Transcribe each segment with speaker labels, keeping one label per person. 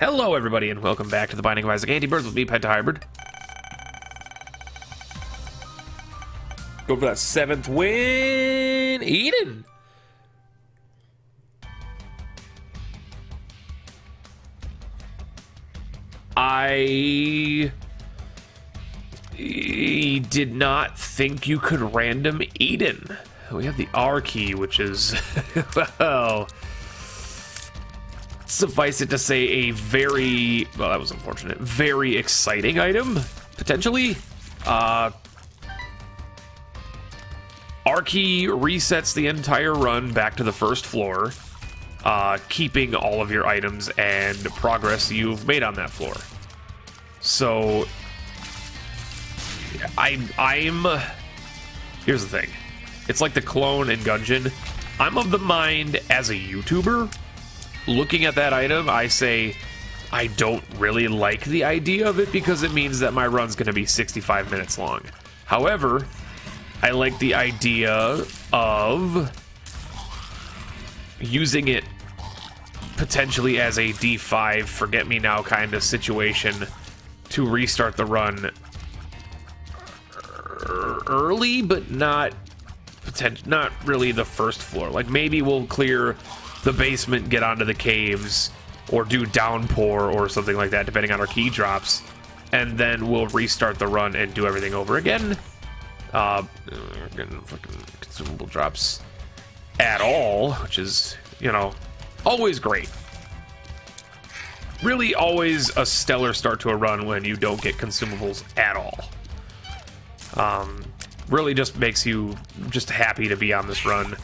Speaker 1: Hello everybody and welcome back to the Binding of Isaac Antibirth with me, Pentahybrid. Go for that 7th win, Eden! I did not think you could random Eden. We have the R key, which is, well, suffice it to say, a very, well, that was unfortunate, very exciting item, potentially. R key resets the entire run back to the first floor, keeping all of your items and progress you've made on that floor. So, here's the thing. It's like the clone in Gungeon. I'm of the mind, as a YouTuber, looking at that item, I say, I don't really like the idea of it because it means that my run's going to be 65 minutes long. However, I like the idea of using it potentially as a D5 forget-me-now kind of situation to restart the run early, but not really the first floor. Like, maybe we'll clear the basement, get onto the caves, or do Downpour or something like that, depending on our key drops, and then we'll restart the run and do everything over again. Getting fucking consumable drops at all, which is, you know, always great. Really always a stellar start to a run when you don't get consumables at all. Really just makes you just happy to be on this run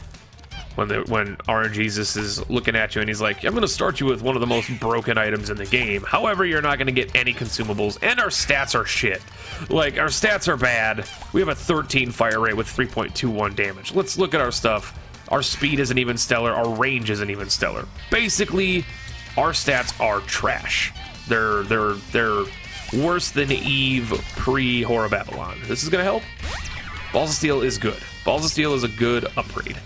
Speaker 1: when RNGesus is looking at you and he's like, I'm going to start you with one of the most broken items in the game. However, you're not going to get any consumables, and our stats are shit. Like, our stats are bad. We have a 13 fire rate with 3.21 damage. Let's look at our stuff. Our speed isn't even stellar. Our range isn't even stellar. Basically, our stats are trash. They're worse than Eve pre-Horror Babylon. This is going to help. Balls of Steel is good. Balls of Steel is a good upgrade.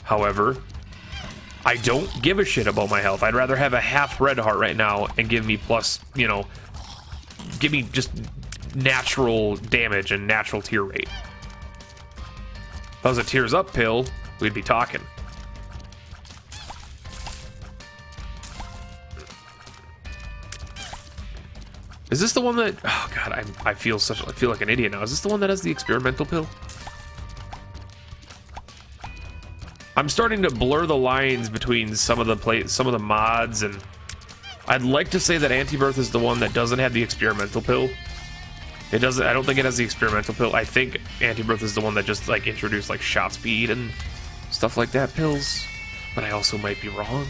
Speaker 1: However, I don't give a shit about my health. I'd rather have a half red heart right now and give me plus, you know, give me just natural damage and natural tear rate. If that was a tears up pill, we'd be talking. Is this the one that, oh god, I feel like an idiot now. Is this the one that has the experimental pill? I'm starting to blur the lines between some of the mods, and I'd like to say that Antibirth is the one that doesn't have the experimental pill. It doesn't. I don't think it has the experimental pill. I think Antibirth is the one that just like introduced like shot speed and stuff like that pills. But I also might be wrong.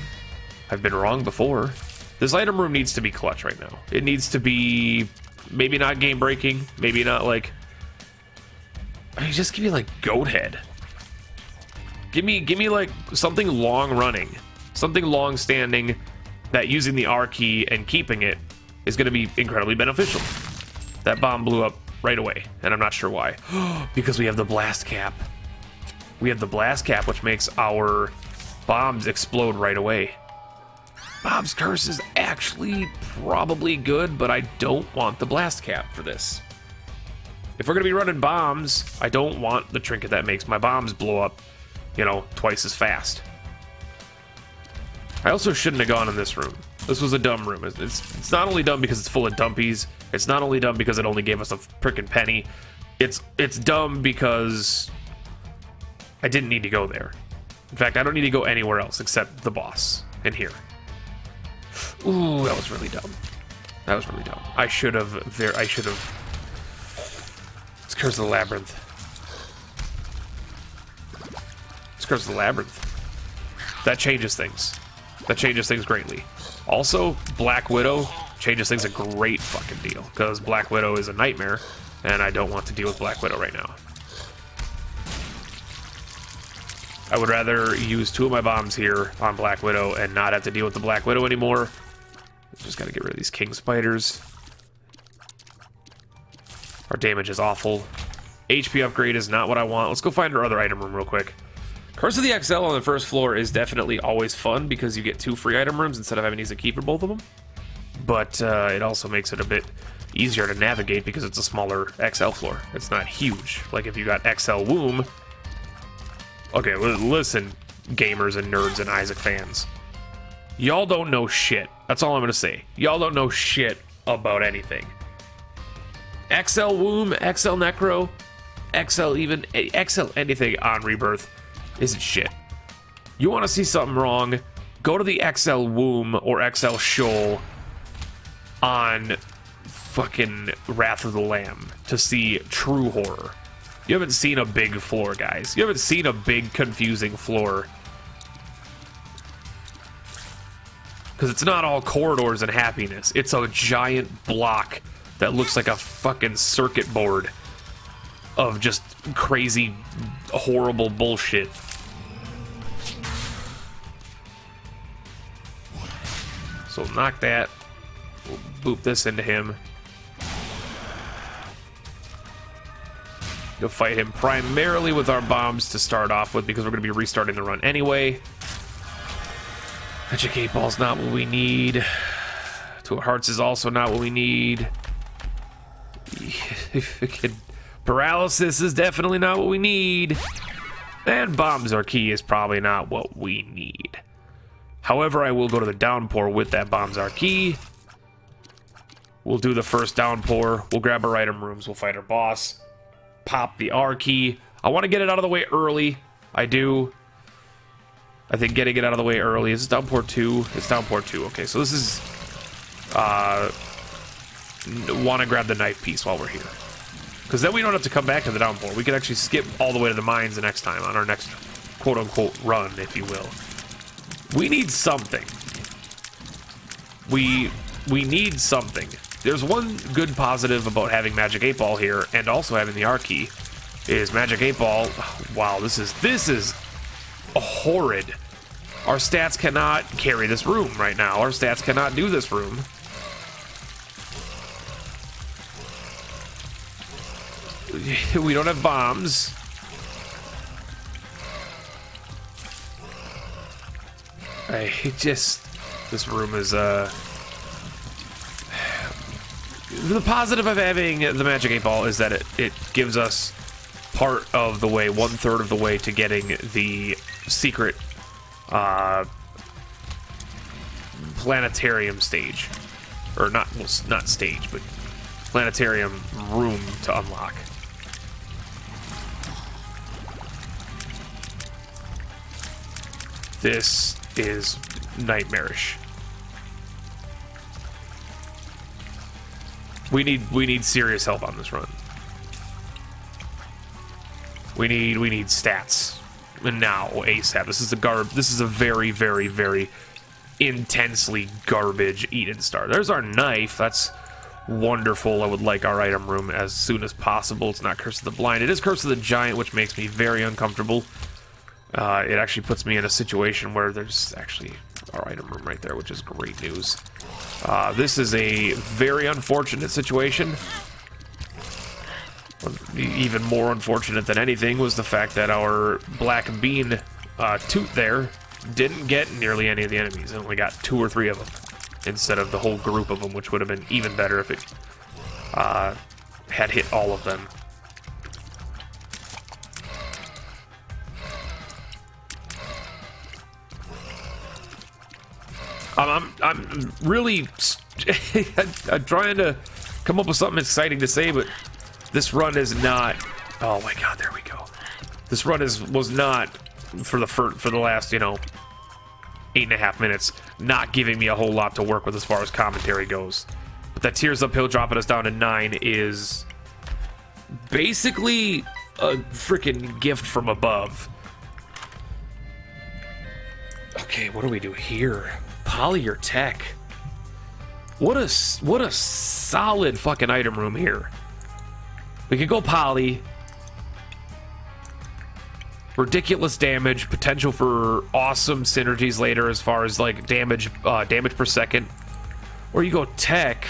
Speaker 1: I've been wrong before. This item room needs to be clutch right now. It needs to be maybe not game breaking, maybe not like. I mean, just give me like goat head. Give me like something long running, something long standing that using the R key and keeping it is going to be incredibly beneficial. That bomb blew up right away, and I'm not sure why. Because we have the blast cap. We have the blast cap, which makes our bombs explode right away. Bob's Curse is actually probably good, but I don't want the blast cap for this. If we're going to be running bombs, I don't want the trinket that makes my bombs blow up, you know, twice as fast. I also shouldn't have gone in this room. This was a dumb room. It's not only dumb because it's full of dumpies. It's not only dumb because it only gave us a frickin' penny. It's dumb because I didn't need to go there. In fact, I don't need to go anywhere else except the boss in here. Ooh, that was really dumb. That was really dumb. I should have. It's Curse of the Labyrinth. It's Curse of the Labyrinth. That changes things. That changes things greatly. Also, Black Widow changes things a great fucking deal, because Black Widow is a nightmare, and I don't want to deal with Black Widow right now. I would rather use 2 of my bombs here on Black Widow and not have to deal with the Black Widow anymore. Just gotta get rid of these king spiders. Our damage is awful. HP upgrade is not what I want. Let's go find our other item room real quick. Curse of the XL on the first floor is definitely always fun because you get 2 free item rooms instead of having to use a key for both of them. but it also makes it a bit easier to navigate because it's a smaller XL floor. It's not huge. Like if you got XL womb. Okay, listen, gamers and nerds and Isaac fans. Y'all don't know shit. That's all I'm gonna say. Y'all don't know shit about anything. XL womb, XL necro, XL even, XL anything on Rebirth isn't shit. You want to see something wrong, go to the XL womb or XL shoal on fucking Wrath of the Lamb to see true horror. You haven't seen a big floor, guys. You haven't seen a big confusing floor. Because it's not all corridors and happiness. It's a giant block that looks like a fucking circuit board of just crazy, horrible bullshit. So knock that. We'll boop this into him. You'll fight him primarily with our bombs to start off with because we're going to be restarting the run anyway. Magic 8 Ball's not what we need. Two Hearts is also not what we need. Paralysis is definitely not what we need. And Bombs Are Key is probably not what we need. However, I will go to the Downpour with that Bombs Are Key. We'll do the first Downpour. We'll grab our item rooms. We'll fight our boss. Pop the R key. I want to get it out of the way early. I do. I think getting it out of the way early. Is this Downpour 2? It's Downpour 2. Okay, so this is... want to grab the knife piece while we're here. Because then we don't have to come back to the Downpour. We can actually skip all the way to the mines the next time on our next quote-unquote run, if you will. We need something. We need something. There's one good positive about having Magic 8 Ball here and also having the R key is Magic 8 Ball. Wow, this is horrid. Our stats cannot carry this room right now. Our stats cannot do this room. We don't have bombs. This room is the positive of having the Magic 8 Ball is that it gives us part of the way, 1/3 of the way to getting the secret planetarium stage, or not stage, but planetarium room to unlock. This is nightmarish. We need serious help on this run. We need stats. And now ASAP. This is a very, very, very intensely garbage Eden Star. There's our knife. That's wonderful. I would like our item room as soon as possible. It's not Curse of the Blind. It is Curse of the Giant, which makes me very uncomfortable. It actually puts me in a situation where there's actually our item room right there, which is great news. This is a very unfortunate situation. Even more unfortunate than anything was the fact that our Black Bean Toot there didn't get nearly any of the enemies. It only got 2 or 3 of them instead of the whole group of them, which would have been even better if it had hit all of them. I'm really I'm trying to come up with something exciting to say, but this run is not. Oh my god, there we go. This run was not for the last 8.5 minutes, not giving me a whole lot to work with as far as commentary goes. But that Tears Uphill dropping us down to 9 is basically a freaking gift from above. Okay, what do we do here? Poly or tech? What a solid fucking item room here. We could go poly. Ridiculous damage, potential for awesome synergies later as far as like damage per second. Or you go tech,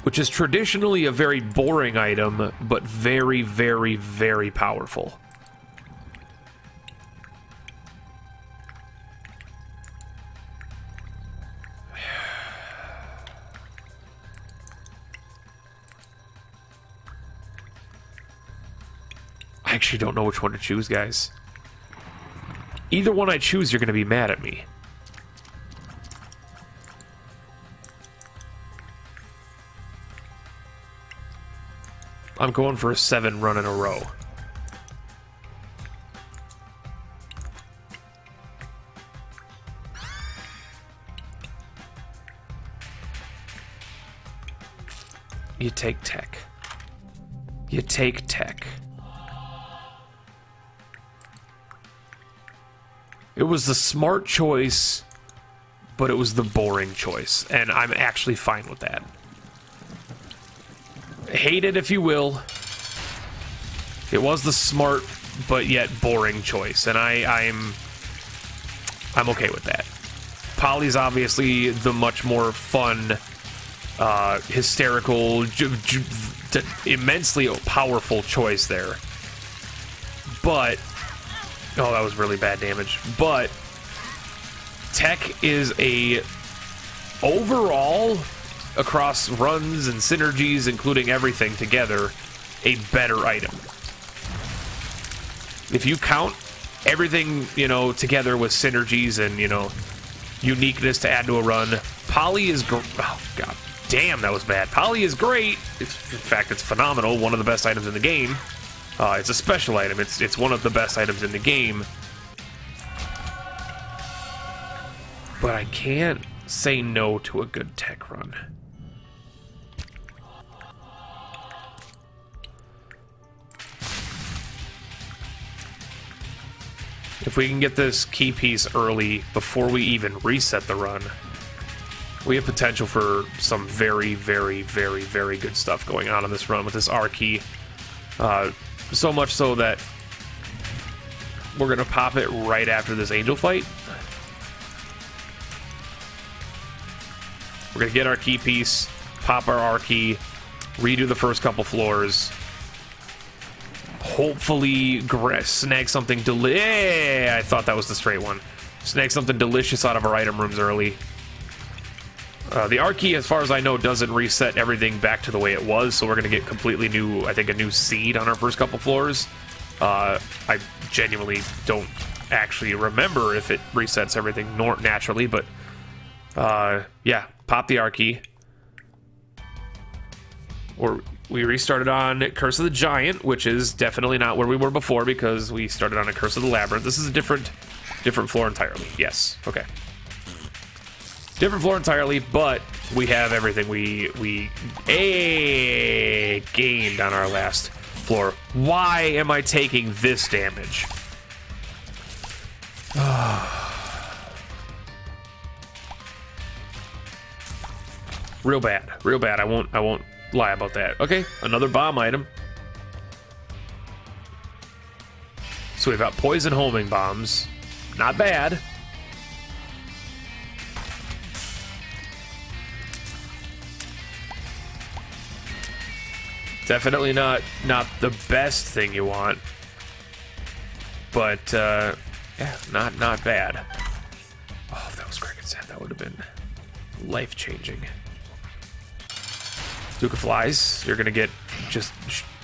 Speaker 1: which is traditionally a very boring item, but very, very, very powerful. I actually don't know which one to choose, guys. Either one I choose, you're going to be mad at me. I'm going for a 7 run in a row. You take tech. You take tech. It was the smart choice, but it was the boring choice, and I'm actually fine with that. Hate it if you will. It was the smart, but yet boring choice, and I'm okay with that. Polly's obviously the much more fun, hysterical, immensely powerful choice there. But, oh, that was really bad damage. But tech is a overall, across runs and synergies, including everything together, a better item. If you count everything, you know, together with synergies and, you know, uniqueness to add to a run, Polly is oh god damn, that was bad. Polly is great. In fact, it's phenomenal. One of the best items in the game. It's a special item. It's one of the best items in the game. But I can't say no to a good tech run. If we can get this key piece early before we even reset the run, we have potential for some very, very, very, very good stuff going on in this run with this R key. So much so that we're going to pop it right after this angel fight. We're going to get our key piece, pop our R key, redo the first couple floors. Hopefully snag something I thought that was the straight one. Snag something delicious out of our item rooms early. The R key, as far as I know, doesn't reset everything back to the way it was, so we're going to get completely new, I think, a new seed on our first couple floors. I genuinely don't actually remember if it resets everything naturally, but yeah, pop the R key. Or we restarted on Curse of the Giant, which is definitely not where we were before because we started on a Curse of the Labyrinth. This is a different floor entirely. Yes, okay. Different floor entirely, but we have everything we gained on our last floor. Why am I taking this damage? Real bad, real bad. I won't lie about that. Okay, another bomb item. So we've got poison homing bombs. Not bad. Definitely not the best thing you want, but yeah, not bad. Oh, if that was Cricket's head, that would have been life-changing. Duke of Flies, you're gonna get just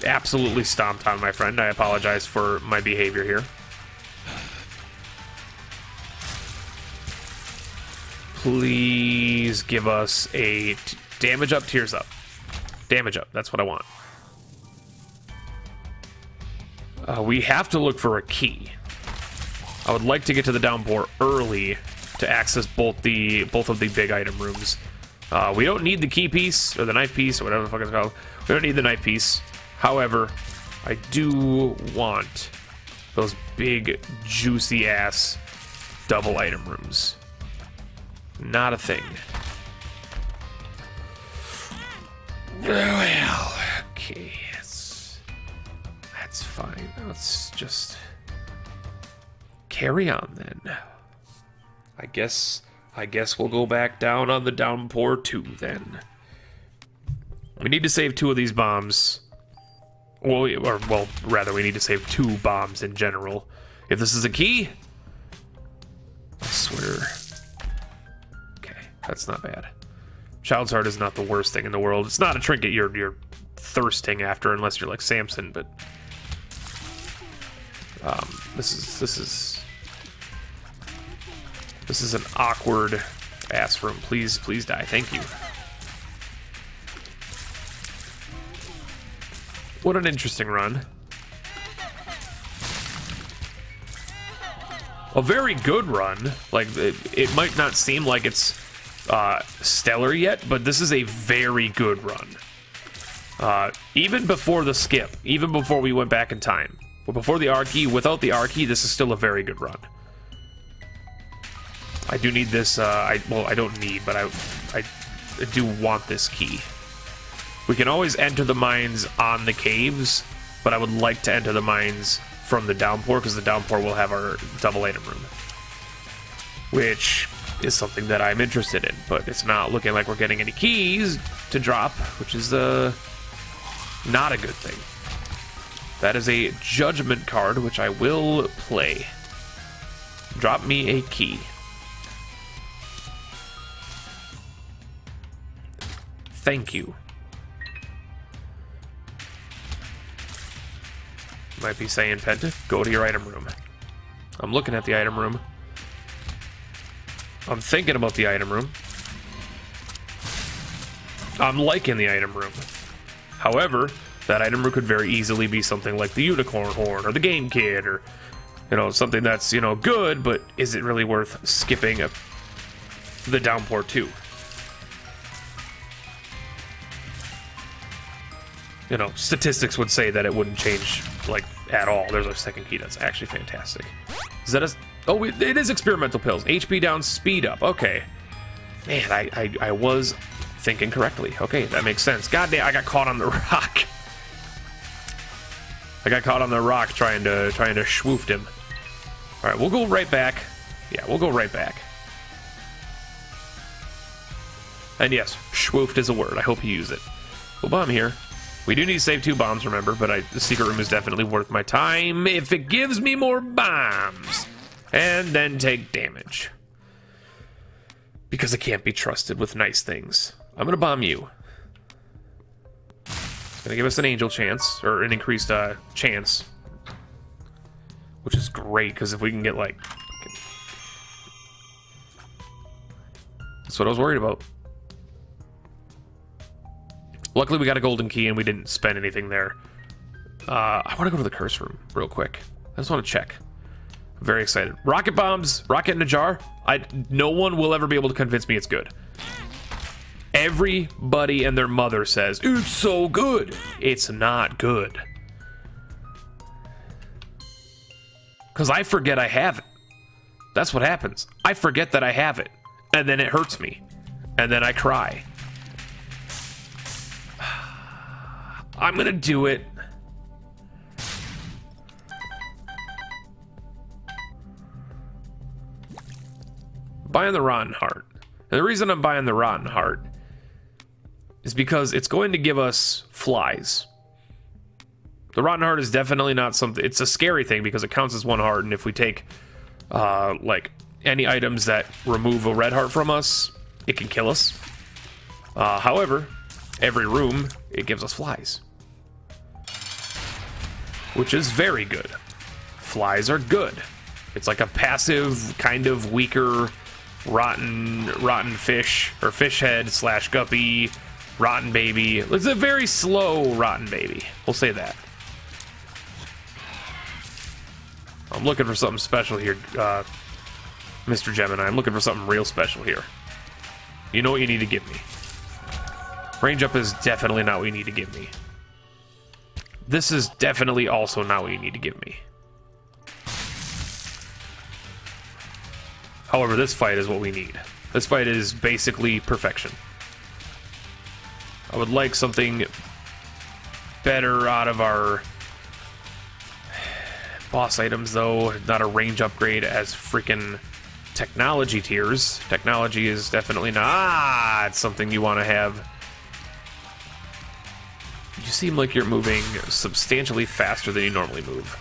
Speaker 1: absolutely stomped on, my friend. I apologize for my behavior here. Please give us a damage up, tears up. Damage up, that's what I want. We have to look for a key. I would like to get to the Downpour early to access both of the big item rooms. We don't need the key piece, or the knife piece, or whatever the fuck it's called. We don't need the knife piece. However, I do want those big, juicy-ass double item rooms. Not a thing. Well, okay, that's fine. Let's just carry on then. I guess we'll go back down on the Downpour 2 then. We need to save 2 of these bombs. Well, rather, we need to save 2 bombs in general. If this is a key, I swear. Okay, that's not bad. Child's Heart is not the worst thing in the world. It's not a trinket you're thirsting after unless you're like Samson, but This is an awkward ass room. Please die. Thank you. What an interesting run. A very good run. Like, it might not seem like it's stellar yet, but this is a very good run. Even before the skip, even before we went back in time, but before the R key, without the R key, this is still a very good run. I do need this, well, I don't need, but I do want this key. We can always enter the mines on the caves, but I would like to enter the mines from the Downpour, because the Downpour will have our double item room, which is something that I'm interested in, but it's not looking like we're getting any keys to drop, which is not a good thing. That is a judgment card, which I will play. Drop me a key. Thank you. Might be saying, Penta, go to your item room. I'm looking at the item room. I'm thinking about the item room. I'm liking the item room. However, that item room could very easily be something like the unicorn horn or the game kit, or, you know, something that's, you know, good, but is it really worth skipping the Downpour 2? You know, statistics would say that it wouldn't change, like, at all. There's our second key. That's actually fantastic. Is that a... Oh, it is experimental pills. HP down, speed up. Okay. Man, I was thinking correctly. Okay, that makes sense. God damn, I got caught on the rock. I got caught on the rock trying to schwoof him. All right, we'll go right back. Yeah, we'll go right back. And yes, schwoofed is a word. I hope you use it. Well, bomb here. We do need to save 2 bombs, remember, but the secret room is definitely worth my time if it gives me more bombs. And then take damage. Because I can't be trusted with nice things. I'm going to bomb you. It's going to give us an angel chance, or an increased chance. Which is great, because if we can get, like... That's what I was worried about. Luckily, we got a golden key and we didn't spend anything there. I want to go to the curse room real quick. I just want to check. I'm very excited. Rocket bombs, rocket in a jar. No one will ever be able to convince me it's good. Everybody and their mother says, it's so good. It's not good. Because I forget I have it. That's what happens. I forget that I have it. And then it hurts me. And then I cry. I'm gonna do it. Buying the Rotten Heart. And the reason I'm buying the Rotten Heart is because it's going to give us flies. The Rotten Heart is definitely not something... It's a scary thing because it counts as 1 heart, and if we take, like, any items that remove a red heart from us, it can kill us. However, every room, it gives us flies. Which is very good. Flies are good. It's like a passive, kind of weaker, rotten fish, or fish head slash guppy, rotten baby. It's a very slow rotten baby. We'll say that. I'm looking for something special here, Mr. Gemini. I'm looking for something real special here. You know what you need to give me. Range up is definitely not what you need to give me. This is definitely also not what you need to give me. However, this fight is what we need. This fight is basically perfection. I would like something better out of our boss items, though. Not a range upgrade as freaking technology tiers. Technology is definitely not... it's something you want to have. You seem like you're moving substantially faster than you normally move.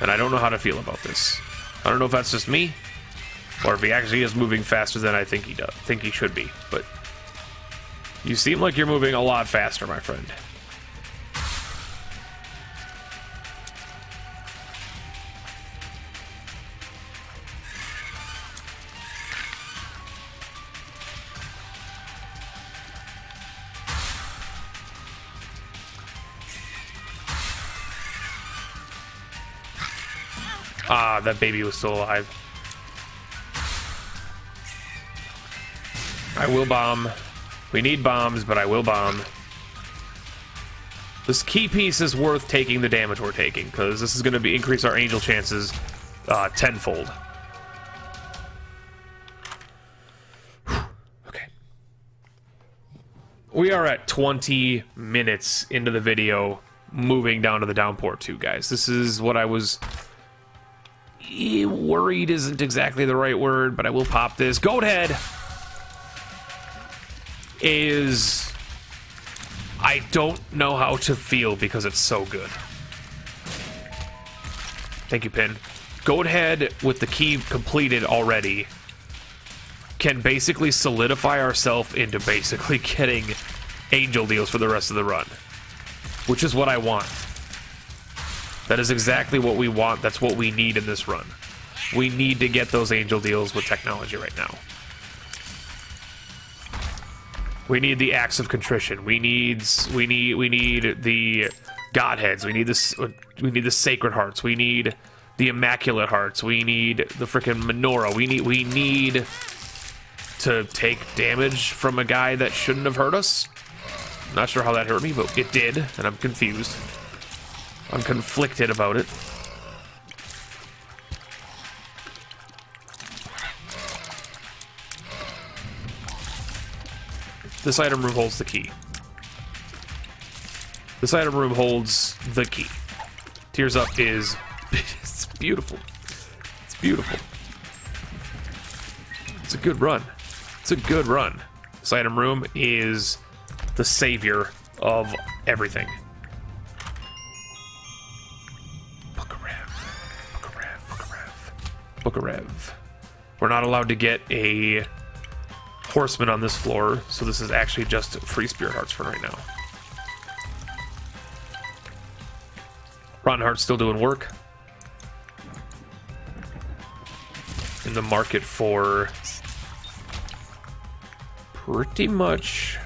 Speaker 1: And I don't know how to feel about this. I don't know if that's just me, or if he actually is moving faster than I think he should be. But you seem like you're moving a lot faster, my friend. Ah, that baby was still alive. I will bomb. We need bombs, but I will bomb. This key piece is worth taking the damage we're taking, because this is going to increase our angel chances tenfold. Okay. We are at 20 minutes into the video, moving down to the Downpour 2, guys. This is what I was... worried isn't exactly the right word, but I will pop this. Goat Head is... I don't know how to feel because it's so good. Thank you, Pin. Goat Head, with the key completed already, can basically solidify ourselves into basically getting angel deals for the rest of the run. Which is what I want. That is exactly what we want. That's what we need in this run. We need to get those angel deals with technology right now. We need the Acts of Contrition. We need the Godheads. We need the Sacred Hearts. We need the Immaculate Hearts. We need the frickin' Menorah. We need to take damage from a guy that shouldn't have hurt us. Not sure how that hurt me, but it did, and I'm confused. I'm conflicted about it. This item room holds the key. This item room holds the key. Tears Up is... it's beautiful. It's beautiful. It's a good run. It's a good run. This item room is the savior of everything. Book of Rev. Book of Rev. Book of Rev. Book of Rev. We're not allowed to get a horseman on this floor, so this is actually just free spirit hearts for right now. Rotten Heart's still doing work. In the market for pretty much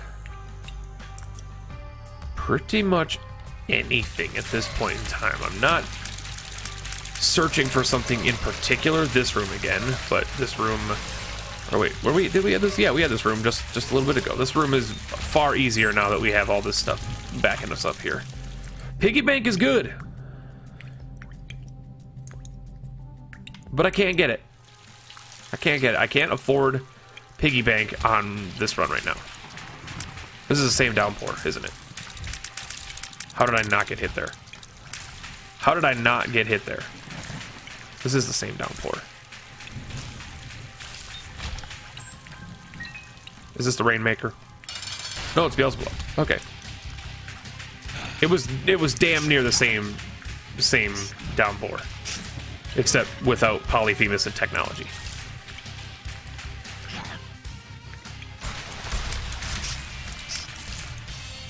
Speaker 1: anything at this point in time. I'm not searching for something in particular. This room again, but this room... Oh wait, did we have this? Yeah, we had this room just a little bit ago. This room is far easier now that we have all this stuff backing us up here. Piggy bank is good, but I can't get it. I can't get it. I can't afford piggy bank on this run right now. This is the same Downpour, isn't it? How did I not get hit there? How did I not get hit there? This is the same Downpour. Is this the Rainmaker? No, it's Beelzebub. Okay. It was damn near the same Downpour, except without Polyphemus and technology.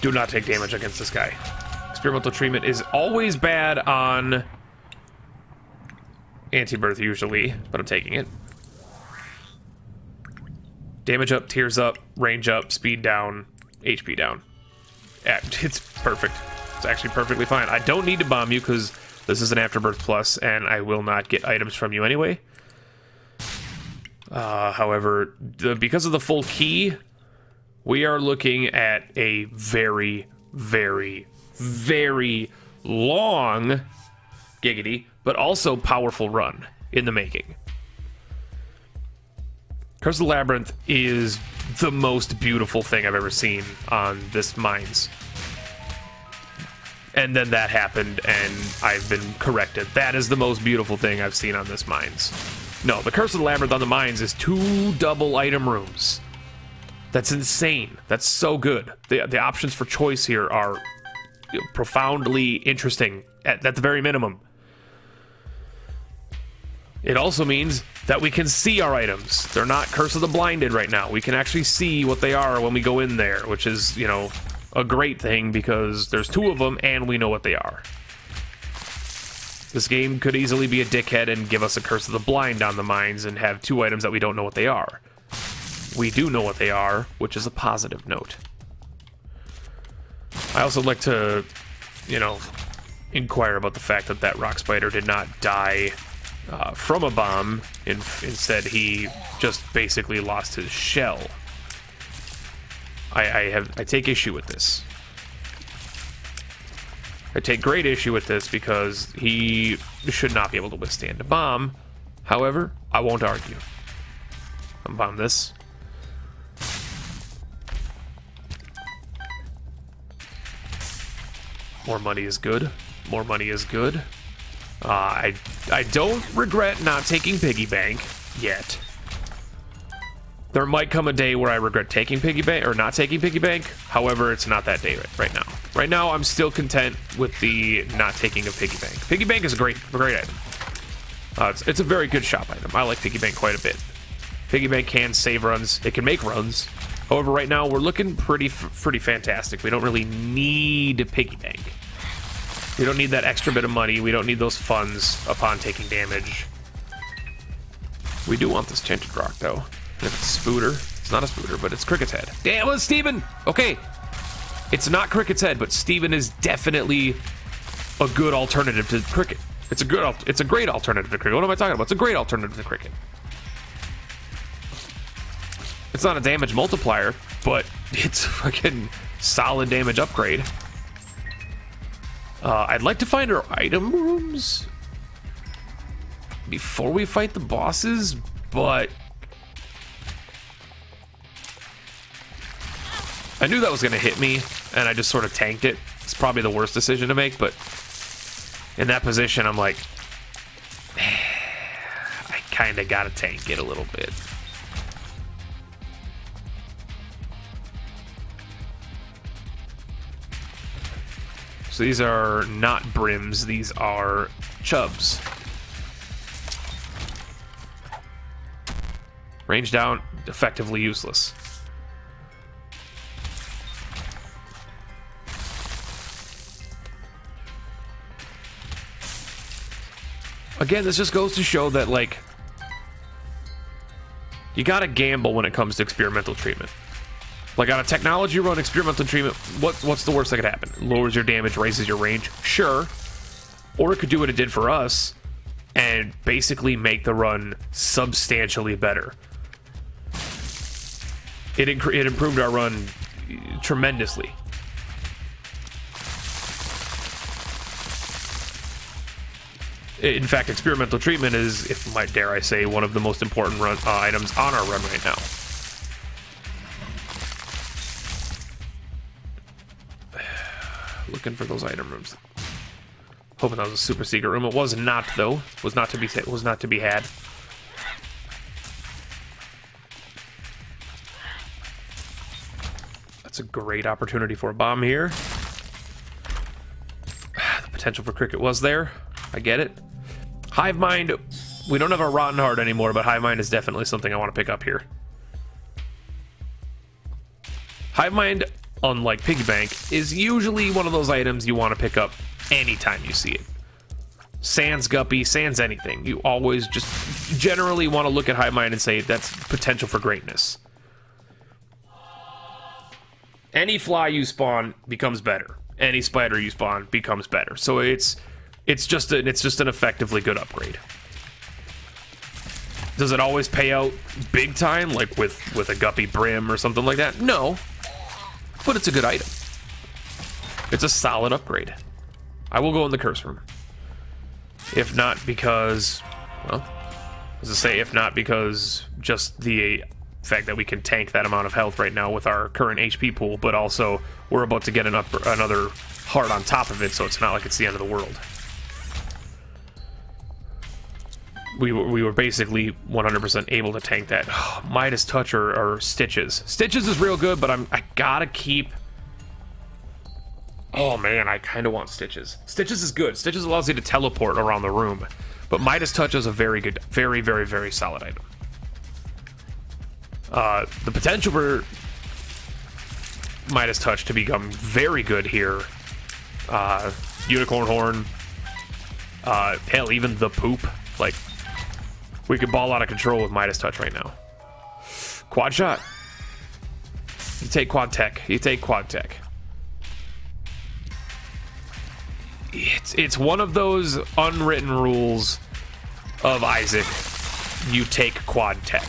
Speaker 1: Do not take damage against this guy. Experimental treatment is always bad on Antibirth usually, but I'm taking it. Damage up, tears up, range up, speed down, HP down. Yeah, it's perfect. It's actually perfectly fine. I don't need to bomb you because this is an Afterbirth Plus, and I will not get items from you anyway. However, because of the full key, we are looking at a very, very, very long, giggity, but also powerful run in the making. Curse of the Labyrinth is the most beautiful thing I've ever seen on this Mines. And then that happened, and I've been corrected. That is the most beautiful thing I've seen on this Mines. No, the Curse of the Labyrinth on the Mines is 2 double item rooms. That's insane. That's so good. The options for choice here are profoundly interesting, at the very minimum. It also means that we can see our items. They're not Curse of the Blinded right now. We can actually see what they are when we go in there, which is, you know, a great thing because there's 2 of them and we know what they are. This game could easily be a dickhead and give us a Curse of the Blind on the Mines and have 2 items that we don't know what they are. We do know what they are, which is a positive note. I also like to, you know, inquire about the fact that that rock spider did not die from a bomb. Instead, he just basically lost his shell. I take issue with this. I take great issue with this because he should not be able to withstand a bomb. However, I won't argue. I'm bomb this. More money is good. More money is good. I don't regret not taking piggy bank yet. There might come a day where I regret taking piggy bank or not taking piggy bank. However, it's not that day right now. Right now, I'm still content with the not taking of piggy bank. Piggy bank is a great item. It's a very good shop item. I like piggy bank quite a bit. Piggy bank can save runs. It can make runs. However, right now we're looking pretty fantastic. We don't really need piggy bank. We don't need that extra bit of money. We don't need those funds upon taking damage. We do want this tinted rock though. If it's Spooter, it's not a Spooter, but it's Cricket's head. Damn, it's Steven! Okay. It's not Cricket's head, but Steven is definitely a good alternative to Cricket. It's a great alternative to Cricket. What am I talking about? It's a great alternative to Cricket. It's not a damage multiplier, but it's a fucking solid damage upgrade. I'd like to find our item rooms before we fight the bosses, but I knew that was going to hit me, and I just sort of tanked it. It's probably the worst decision to make, but in that position, I'm like, I kind of got to tank it a little bit. So these are not brims, these are chubs. Range down, effectively useless. Again, this just goes to show that, like, you gotta gamble when it comes to experimental treatment. Like, on a technology run experimental treatment, what's the worst that could happen? It lowers your damage, raises your range? Sure. Or it could do what it did for us and basically make the run substantially better. It improved our run tremendously. In fact, experimental treatment is, if I dare I say, one of the most important items on our run right now. Looking for those item rooms. Hoping that was a super secret room. It was not, though. Was not to be had. That's a great opportunity for a bomb here. The potential for Cricket was there. I get it. Hive Mind. We don't have a Rotten Heart anymore, but Hive Mind is definitely something I want to pick up here. Hive Mind, unlike Piggy Bank, is usually one of those items you want to pick up anytime you see it. Sans Guppy, sans anything. You always just generally want to look at Hive Mind and say, that's potential for greatness. Any fly you spawn becomes better. Any spider you spawn becomes better. So it's just an effectively good upgrade. Does it always pay out big time, like with a Guppy Brim or something like that? No. But it's a good item. It's a solid upgrade. I will go in the curse room. If not because, well, as I say, if not because just the fact that we can tank that amount of health right now with our current HP pool, but also we're about to get another heart on top of it, so it's not like it's the end of the world. We were basically 100% able to tank that. Midas Touch or Stitches. Stitches is real good, but I gotta keep... Oh man, I kind of want Stitches. Stitches is good. Stitches allows you to teleport around the room. But Midas Touch is a very good, very, very, very solid item. The potential for Midas Touch to become very good here. Unicorn Horn. Hell, even the Poop. Like, we could ball out of control with Midas Touch right now. Quad Shot. You take Quad Tech. You take Quad Tech. It's one of those unwritten rules of Isaac, you take quad tech.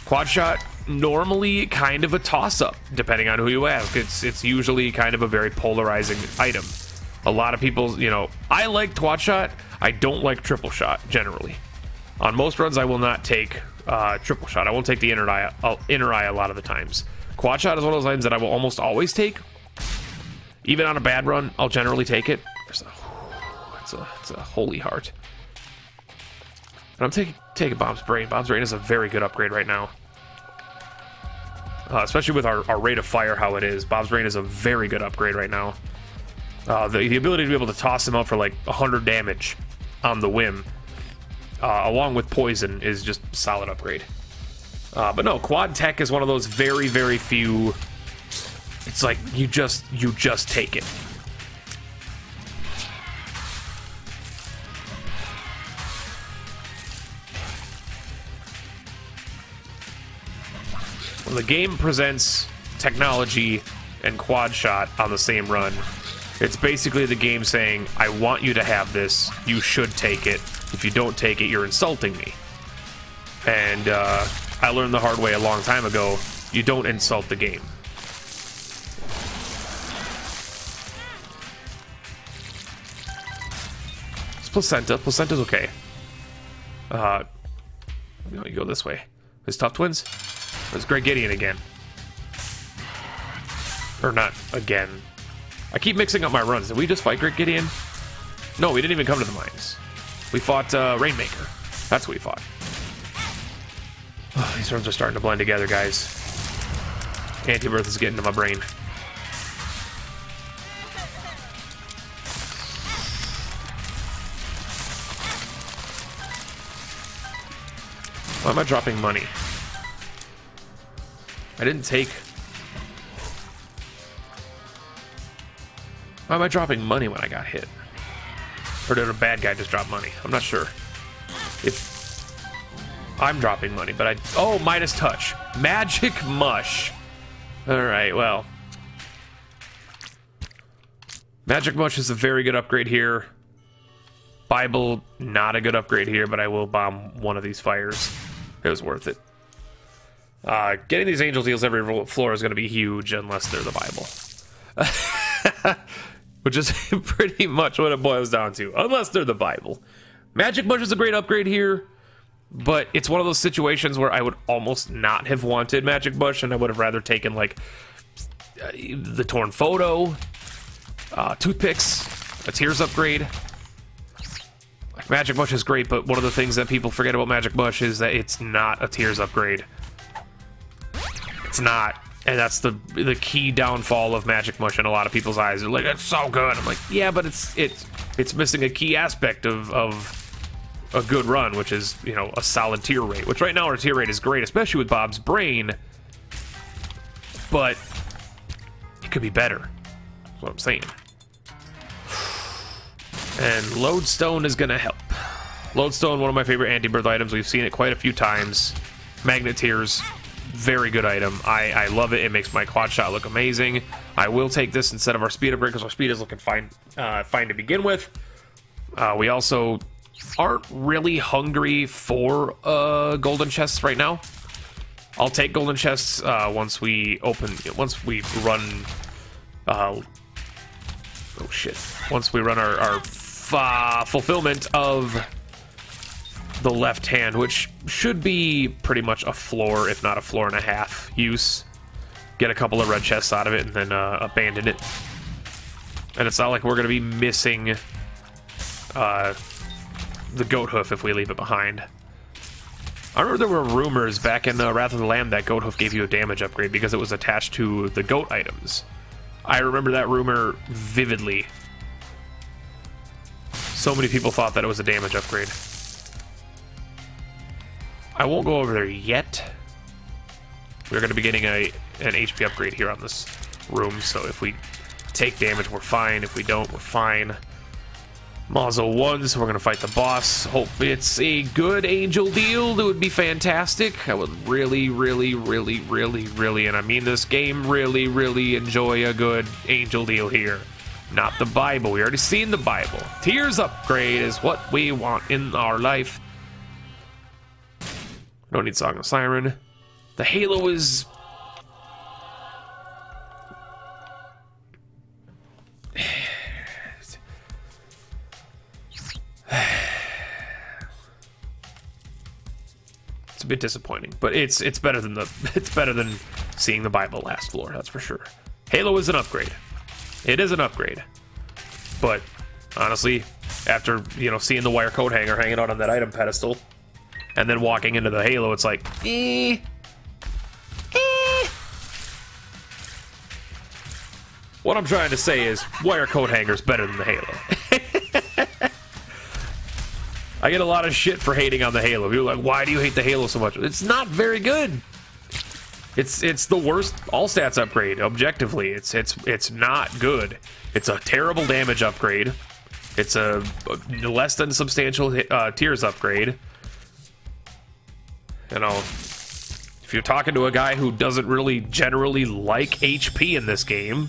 Speaker 1: Quad shot, normally kind of a toss-up, depending on who you ask. It's usually kind of a very polarizing item. A lot of people, you know, I like quad shot. I don't like triple shot, generally. On most runs, I will not take triple shot. I won't take the inner eye a lot of the times. Quad shot is one of those items that I will almost always take. Even on a bad run, I'll generally take it. It's a holy heart. And I'm taking Bomb's Brain. Bomb's Brain is a very good upgrade right now. Especially with our rate of fire, how it is. Bomb's Brain is a very good upgrade right now. The ability to be able to toss him out for like 100 damage on the whim, along with poison, is just a solid upgrade. But no, quad tech is one of those very, very few. It's like you just take it. When the game presents technology and quad shot on the same run, it's basically the game saying, I want you to have this, you should take it. If you don't take it, you're insulting me. And I learned the hard way a long time ago, you don't insult the game. It's placenta. Placenta's okay. You go this way. There's Tough Twins. There's Great Gideon again. Or not again. I keep mixing up my runs. Did we just fight Great Gideon? No, we didn't even come to the mines. We fought Rainmaker. That's what we fought. Oh, these runs are starting to blend together, guys. Antibirth is getting to my brain. Why am I dropping money? I didn't take... Why am I dropping money when I got hit? Or did a bad guy just drop money? I'm not sure. If I'm dropping money, but I... Oh, minus touch. Magic Mush. Alright, well. Magic Mush is a very good upgrade here. Bible, not a good upgrade here, but I will bomb one of these fires. It was worth it. Getting these angel deals every floor is going to be huge unless they're the Bible. Which is pretty much what it boils down to. Unless they're the Bible. Magic Mush is a great upgrade here, but it's one of those situations where I would almost not have wanted Magic Mush, and I would have rather taken, like, the Torn Photo, Toothpicks, a Tears upgrade. Like, Magic Mush is great, but one of the things that people forget about Magic Mush is that it's not a Tears upgrade. It's not. And that's the key downfall of Magic Mush in a lot of people's eyes. They're like, it's so good. I'm like, yeah, but it's missing a key aspect of a good run, which is, you know, a solid tier rate. Which right now our tier rate is great, especially with Bob's Brain. But it could be better. That's what I'm saying. And Lodestone is gonna help. Lodestone, one of my favorite Antibirth items. We've seen it quite a few times. Magnet Tears. Very good item. I love it. It makes my quad shot look amazing. I will take this instead of our speed upgrade because our speed is looking fine to begin with. We also aren't really hungry for golden chests right now. I'll take golden chests once we run. Oh shit! Once we run our fulfillment of the left hand, which should be pretty much a floor, if not a floor and a half use. Get a couple of red chests out of it and then abandon it. And it's not like we're going to be missing the goat hoof if we leave it behind. I remember there were rumors back in Wrath of the Lamb that goat hoof gave you a damage upgrade because it was attached to the goat items. I remember that rumor vividly. So many people thought that it was a damage upgrade. I won't go over there yet. We're going to be getting an HP upgrade here on this room, so if we take damage, we're fine. If we don't, we're fine. Mazo 1, so we're going to fight the boss. Hope it's a good angel deal. That would be fantastic. I would really, and I mean this game, really enjoy a good angel deal here. Not the Bible. We already seen the Bible. Tears upgrade is what we want in our life. Don't need Song of Siren. The Halo is... It's a bit disappointing, but it's better than seeing the Bible last floor, that's for sure. Halo is an upgrade. It is an upgrade. But honestly, after, you know, seeing the wire coat hanger hanging out on that item pedestal and then walking into the Halo, it's like, What I'm trying to say is wire coat hanger's better than the Halo. I get a lot of shit for hating on the Halo. People are like, why do you hate the Halo so much? It's not very good. It's the worst all stats upgrade. Objectively, it's not good. It's a terrible damage upgrade. It's a less than substantial tiers upgrade. You know, if you're talking to a guy who doesn't really generally like HP in this game,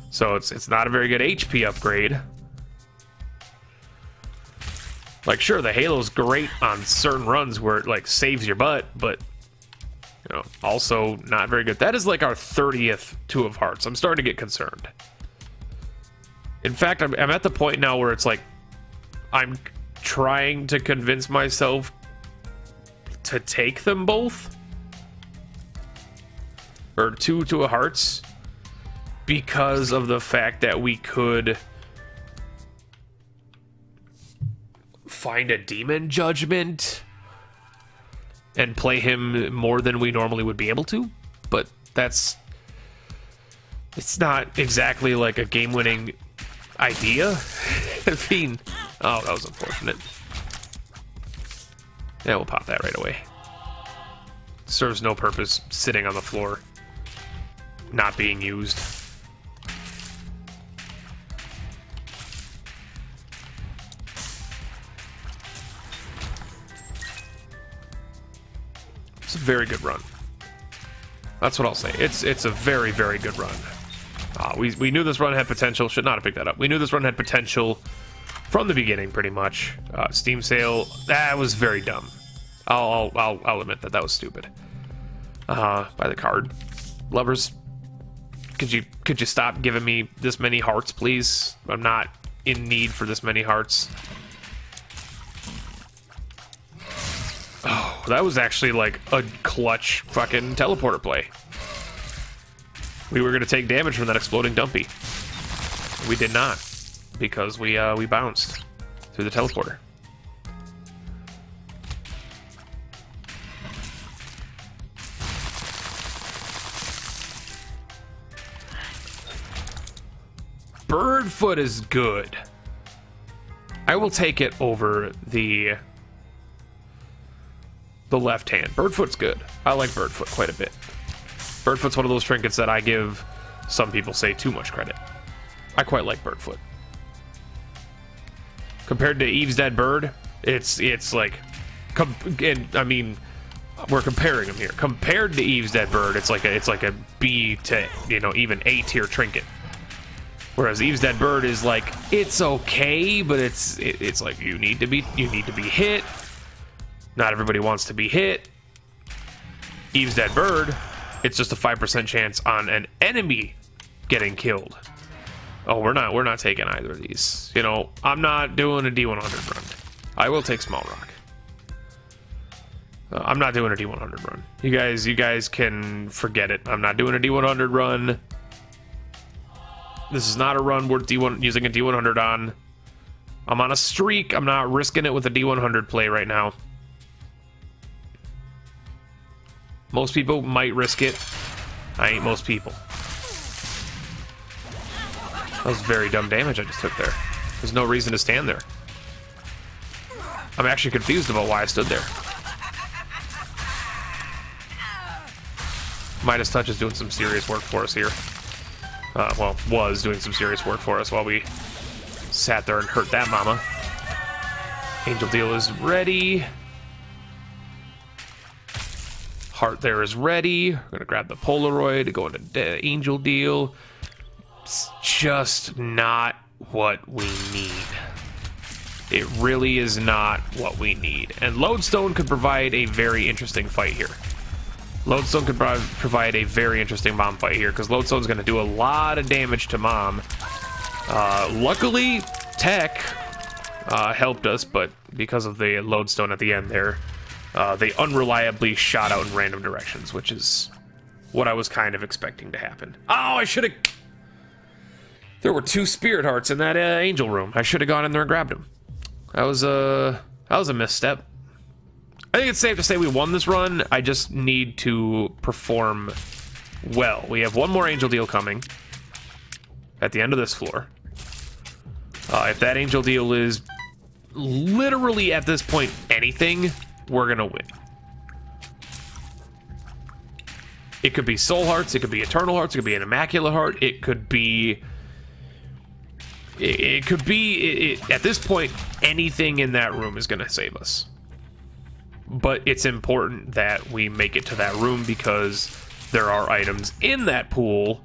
Speaker 1: so it's not a very good HP upgrade. Like, sure, the Halo's great on certain runs where it, like, saves your butt, but, you know, also not very good. That is, like, our 30th Two of Hearts. I'm starting to get concerned. In fact, I'm at the point now where it's like, I'm trying to convince myself to take them both. Or two of Hearts. Because of the fact that we could find a demon judgment and play him more than we normally would be able to, but it's not exactly like a game-winning idea. I mean, oh, that was unfortunate. Yeah, we'll pop that right away. Serves no purpose sitting on the floor, not being used. It's a very good run. That's what I'll say. It's a very, very good run. We knew this run had potential. Should not have picked that up. We knew this run had potential from the beginning, pretty much. Steam sale, that was very dumb. I'll admit that was stupid. Buy the card, lovers. Could you stop giving me this many hearts, please? I'm not in need for this many hearts. Oh, that was actually like a clutch fucking teleporter play. We were going to take damage from that exploding dumpy. We did not, because we bounced through the teleporter. Birdfoot is good. I will take it over the left hand. Birdfoot's good. I like Birdfoot quite a bit. Birdfoot's one of those trinkets that I give some people say too much credit. I quite like Birdfoot. Compared to Eve's Dead Bird, it's like, and I mean, we're comparing them here. Compared to Eve's Dead Bird, it's like a B to, you know, even A tier trinket. Whereas Eve's Dead Bird is like, it's okay, but it's like you need to be hit. Not everybody wants to be hit. Eve's Dead Bird, it's just a 5% chance on an enemy getting killed. Oh, we're not taking either of these. You know, I'm not doing a D100 run. I will take Small Rock. I'm not doing a D100 run. You guys can forget it. I'm not doing a D100 run. This is not a run worth using a D100 on. I'm on a streak. I'm not risking it with a D100 play right now. Most people might risk it. I ain't most people. That was very dumb damage I just took there. There's no reason to stand there. I'm actually confused about why I stood there. Midas Touch is doing some serious work for us here. Well, was doing some serious work for us while we sat there and hurt that mama. Angel Deal is ready. Heart there is ready. We're gonna grab the Polaroid to go into Angel Deal. It's just not what we need. It really is not what we need. And Lodestone could provide a very interesting fight here. Lodestone could provide a very interesting Mom fight here, because Lodestone's going to do a lot of damage to Mom. Luckily, Tech helped us, but because of the Lodestone at the end there, they unreliably shot out in random directions, which is what I was kind of expecting to happen. Oh, I should have... There were 2 Spirit Hearts in that Angel room. I should have gone in there and grabbed them. That was a misstep. I think it's safe to say we won this run. I just need to perform well. We have 1 more Angel deal coming at the end of this floor. If that Angel deal is literally at this point anything, we're gonna win. It could be Soul Hearts, it could be Eternal Hearts, it could be an Immaculate Heart, it could be... at this point, anything in that room is gonna save us. But it's important that we make it to that room because there are items in that pool.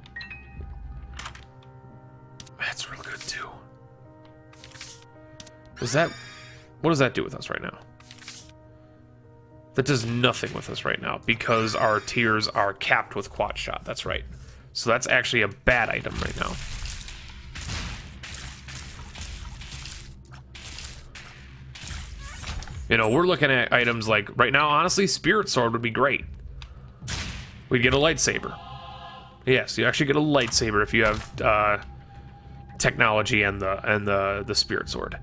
Speaker 1: That's real good too. What does that do with us right now? That does nothing with us right now because our tiers are capped with quad shot. That's right. So that's actually a bad item right now. You know, we're looking at items like, right now, honestly, Spirit Sword would be great. We'd get a lightsaber. Yes, you actually get a lightsaber if you have technology and the Spirit Sword.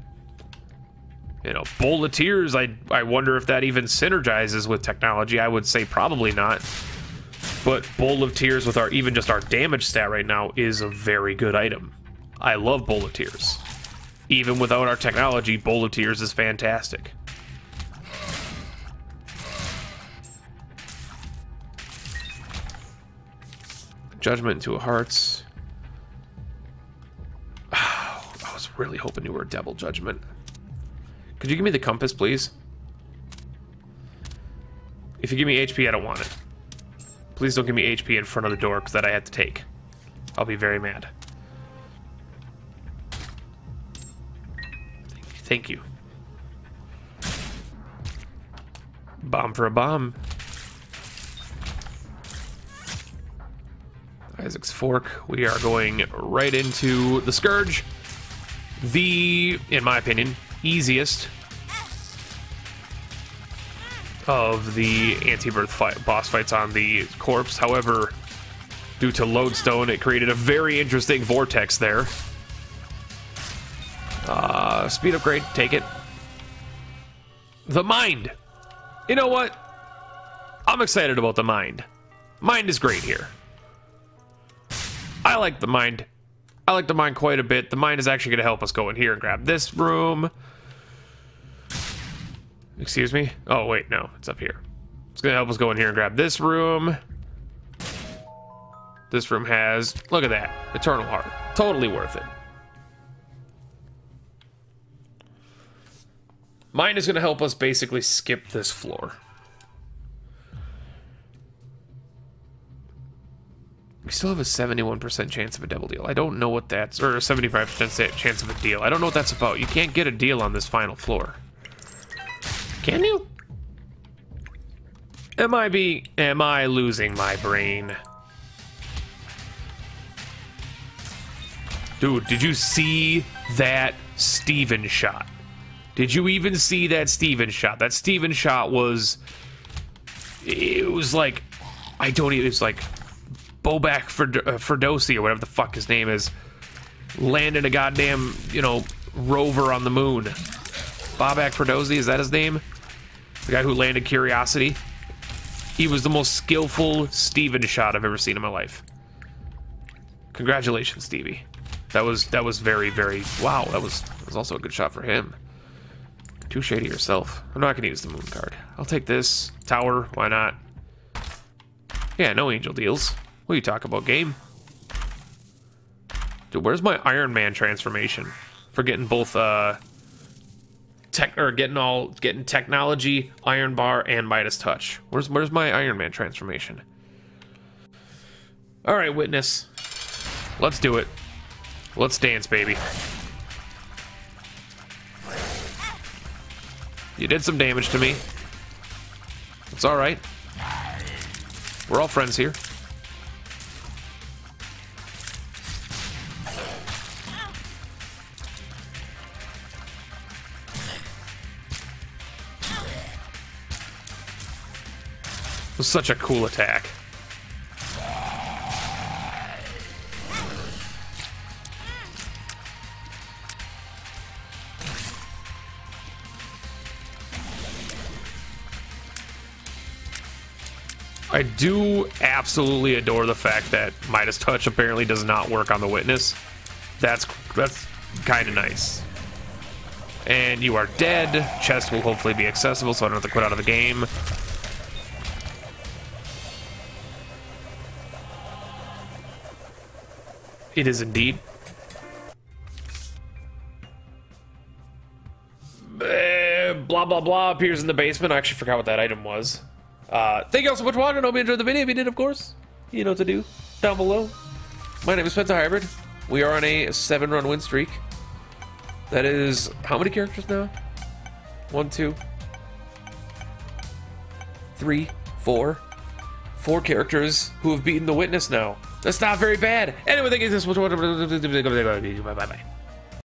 Speaker 1: You know, Bowl of Tears, I wonder if that even synergizes with technology. I would say probably not. But Bowl of Tears with even just our damage stat right now is a very good item. I love Bowl of Tears. Even without our technology, Bowl of Tears is fantastic. Judgment into a Hearts. Oh, I was really hoping you were a Devil Judgment. Could you give me the compass, please? If you give me HP, I don't want it. Please don't give me HP in front of the door that I had to take. I'll be very mad. Thank you. Bomb for a bomb. Isaac's Fork. We are going right into the Scourge. In my opinion, easiest of the Antibirth boss fights on the corpse. However, due to Lodestone, it created a very interesting vortex there. Speed upgrade, take it. The Mind. You know what? I'm excited about the Mind. Mind is great here. I like the Mind. I like the Mind quite a bit. The Mind is actually going to help us go in here and grab this room. Excuse me? Oh, wait, no. It's up here. It's going to help us go in here and grab this room. This room has... Look at that. Eternal Heart. Totally worth it. Mind is going to help us basically skip this floor. We still have a 71% chance of a double deal. I don't know what that's... Or a 75% chance of a deal. I don't know what that's about. You can't get a deal on this final floor. Can you? Am I losing my brain? Dude, did you see that Steven shot? Did you even see that Steven shot? That Steven shot was... It was like... I don't even... It's like... Bobak Ferdosi, or whatever the fuck his name is, landed a goddamn, you know, rover on the moon. Bobak Ferdosi, is that his name? The guy who landed Curiosity. He was the most skillful Steven shot I've ever seen in my life. Congratulations, Stevie. That was very, very... Wow, that was also a good shot for him. Too shady yourself. I'm not going to use the moon card. I'll take this. Tower, why not? Yeah, no angel deals. What are you talking about, game? Dude, where's my Iron Man transformation? For getting both getting technology, Iron Bar, and Midas Touch. Where's my Iron Man transformation? Alright, Witness. Let's do it. Let's dance, baby. You did some damage to me. It's all right. We're all friends here. It was such a cool attack. I do absolutely adore the fact that Midas Touch apparently does not work on the Witness. That's kind of nice. And you are dead. Chest will hopefully be accessible, so I don't have to quit out of the game. It is indeed. Blah, blah, blah appears in the basement. I actually forgot what that item was. Thank you all so much for watching. I hope you enjoyed the video. If you did, of course, you know what to do down below. My name is Spencer Hybrid. We are on a 7-run win streak. That is how many characters now? 1, 2, 3, 4. 4 characters who have beaten the Witness now. That's not very bad. Anyway, thank you so much for watching. Bye bye.